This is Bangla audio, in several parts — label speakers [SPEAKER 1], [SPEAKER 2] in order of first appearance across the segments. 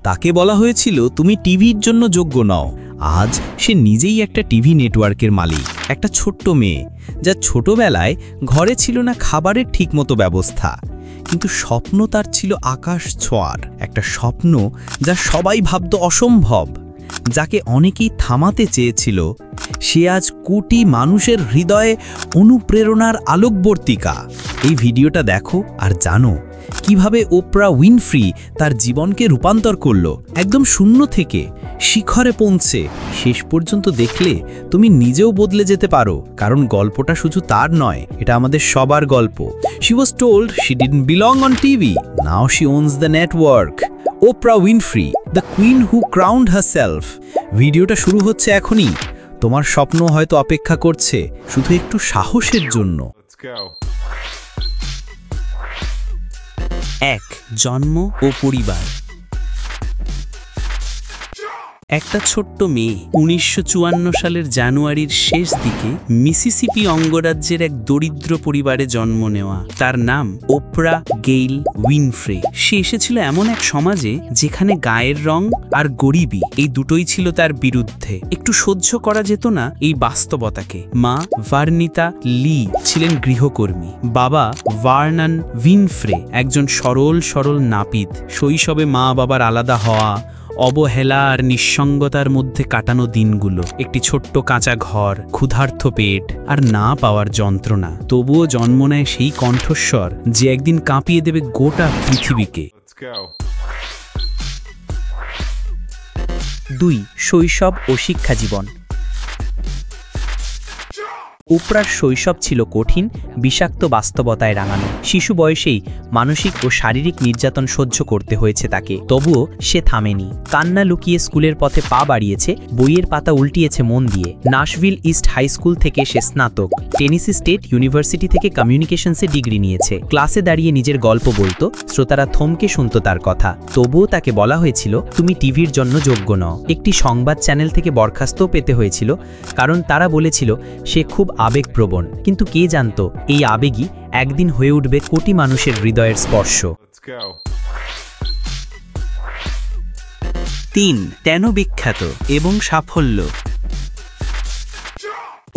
[SPEAKER 1] তাকে বলা হয়েছিল তুমি টিভির জন্য যোগ্য নও। আজ সে নিজেই একটা টিভি নেটওয়ার্কের মালিক, একটা ছোট্ট মেয়ে যা ছোটবেলায় ঘরে ছিল না খাবারের ঠিকমতো ব্যবস্থা, কিন্তু স্বপ্ন তার ছিল আকাশ ছোঁয়ার, একটা স্বপ্ন যা সবাই ভাবত অসম্ভব, যাকে অনেকেই থামাতে চেয়েছিল। সে আজ কোটি মানুষের হৃদয়ে অনুপ্রেরণার আলোকবর্তিকা। এই ভিডিওটা দেখো আর জানো কিভাবে ওপ্রা উইনফ্রি তার জীবনকে রূপান্তর করলো, একদম শূন্য থেকে শিখরে পৌঁছে। শেষ পর্যন্ত দেখলে তুমি নিজেও বদলে যেতে পারো, কারণ গল্পটা শুধু তার নয়, এটা আমাদের সবার গল্প। She was told she didn't belong on TV. Now she owns the network. ওপ্রা উইনফ্রি, the queen who crowned herself. ভিডিওটা শুরু হচ্ছে এখনই। তোমার স্বপ্ন হয়তো অপেক্ষা করছে শুধু একটু সাহসের জন্য।
[SPEAKER 2] 1. জন্ম ও পরিবার। একটা ছোট্ট মেয়ে 1954 সালের জানুয়ারির শেষ দিকে মিসিসিপি অঙ্গরাজ্যের এক দরিদ্র পরিবারে জন্ম নেওয়া। তার নাম ওপ্রা গেইল উইনফ্রে। সে এসেছিল এমন এক সমাজে যেখানে গায়ের রং আর গরিবি এই দুটোই ছিল তার বিরুদ্ধে। একটু সহ্য করা যেত না এই বাস্তবতাকে। মা ভার্নিতা লি ছিলেন গৃহকর্মী, বাবা ভার্নান উইনফ্রে একজন সরল নাপিত। শৈশবে মা বাবার আলাদা হওয়া, অবহেলা আর নিঃসঙ্গতার মধ্যে কাটানো দিনগুলো, একটি ছোট্ট কাঁচা ঘর, ক্ষুধার্ত পেট আর না পাওয়ার যন্ত্রণা। তবুও জন্ম নেয় সেই কণ্ঠস্বর যে একদিন কাঁপিয়ে দেবে গোটা পৃথিবীকে।
[SPEAKER 3] 2. শৈশব ও শিক্ষা জীবন। ওপ্রার শৈশব ছিল কঠিন, বিষাক্ত বাস্তবতায় রাঙানো। শিশু বয়সেই মানসিক ও শারীরিক নির্যাতন সহ্য করতে হয়েছে তাকে। তবুও সে থামেনি। কান্না লুকিয়ে স্কুলের পথে পা বাড়িয়েছে, বইয়ের পাতা উল্টিয়েছে মন দিয়ে। নাশভিল ইস্ট হাই স্কুল থেকে সে স্নাতক, টেনেসি স্টেট ইউনিভার্সিটি থেকে কমিউনিকেশনসে ডিগ্রি নিয়েছে। ক্লাসে দাঁড়িয়ে নিজের গল্প বলতো, শ্রোতারা থমকে শুনত তার কথা। তবুও তাকে বলা হয়েছিল তুমি টিভির জন্য যোগ্য নও। একটি সংবাদ চ্যানেল থেকে বরখাস্তও পেতে হয়েছিল, কারণ তারা বলেছিল সে খুব আবেগপ্রবণ। কিন্তু কে জানতো এই আবেগই একদিন হয়ে উঠবে কোটি মানুষের হৃদয়ের স্পর্শ।
[SPEAKER 2] 3. কেন বিখ্যাত এবং সাফল্য।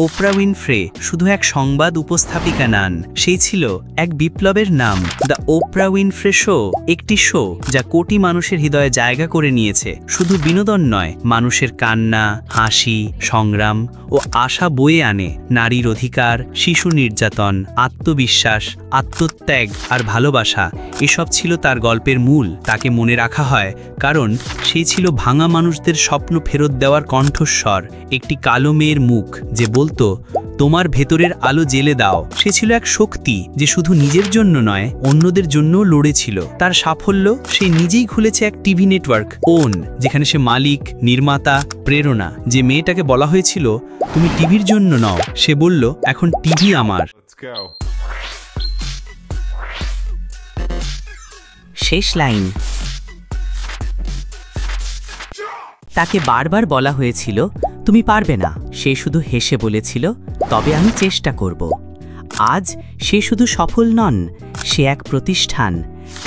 [SPEAKER 2] ওপ্রা উইনফ্রে শুধু এক সংবাদ উপস্থাপিকা নন, সেই ছিল এক বিপ্লবের নাম। দ্য ওপ্রা উইনফ্রে শো, একটি শো যা কোটি মানুষের হৃদয়ে জায়গা করে নিয়েছে। শুধু বিনোদন নয়, মানুষের কান্না, হাসি, সংগ্রাম ও আশা বয়ে আনে। নারীর অধিকার, শিশু নির্যাতন, আত্মবিশ্বাস, আত্মত্যাগ আর ভালোবাসা, এসব ছিল তার গল্পের মূল। তাকে মনে রাখা হয় কারণ সে ছিল ভাঙা মানুষদের স্বপ্ন ফেরত দেওয়ার কণ্ঠস্বর, একটি কালো মেয়ের মুখ যে বলতো তোমার ভেতরের আলো জেলে দাও। সে ছিল এক শক্তি যে শুধু নিজের জন্য নয়, অন্যদের জন্যও লড়েছিল। তার সাফল্য, সে নিজেই খুলেছে এক টিভি নেটওয়ার্ক ওন, যেখানে সে মালিক, নির্মাতা, প্রেরণা। যে মেয়েটাকে বলা হয়েছিল তুমি টিভির জন্য নও, সে বলল এখন টিভি আমার।
[SPEAKER 3] শেষ লাইন। তাকে বারবার বলা হয়েছিল তুমি পারবে না। সে শুধু হেসে বলেছিল তবে আমি চেষ্টা করব। আজ সে শুধু সফল নন, সে এক প্রতিষ্ঠান,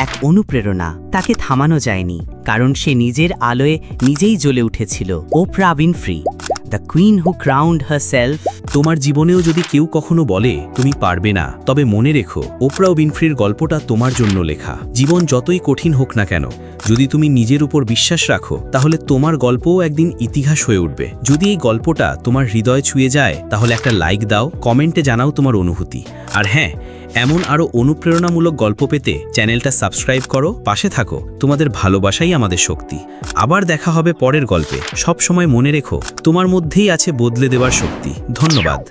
[SPEAKER 3] এক অনুপ্রেরণা। তাকে থামানো যায়নি, কারণ সে নিজের আলোয় নিজেই জ্বলে উঠেছিল। Oprah Winfrey, the queen who crowned herself.
[SPEAKER 1] তোমার জীবনেও যদি কেউ কখনো বলে তুমি পারবে না, তবে মনে রেখো ওপ্রা উইনফ্রির গল্পটা তোমার জন্য লেখা। জীবন যতই কঠিন হোক না কেন, যদি তুমি নিজের উপর বিশ্বাস রাখো, তাহলে তোমার গল্পও একদিন ইতিহাস হয়ে উঠবে। যদি এই গল্পটা তোমার হৃদয় ছুঁয়ে যায়, তাহলে একটা লাইক দাও, কমেন্টে জানাও তোমার অনুভূতি। আর হ্যাঁ, এমন আরও অনুপ্রেরণামূলক গল্প পেতে চ্যানেলটা সাবস্ক্রাইব করো, পাশে থাকো। তোমাদের ভালোবাসাই আমাদের শক্তি। আবার দেখা হবে পরের গল্পে। সব সময় মনে রেখো তোমার মধ্যেই আছে বদলে দেওয়ার শক্তি। ধন্যবাদ।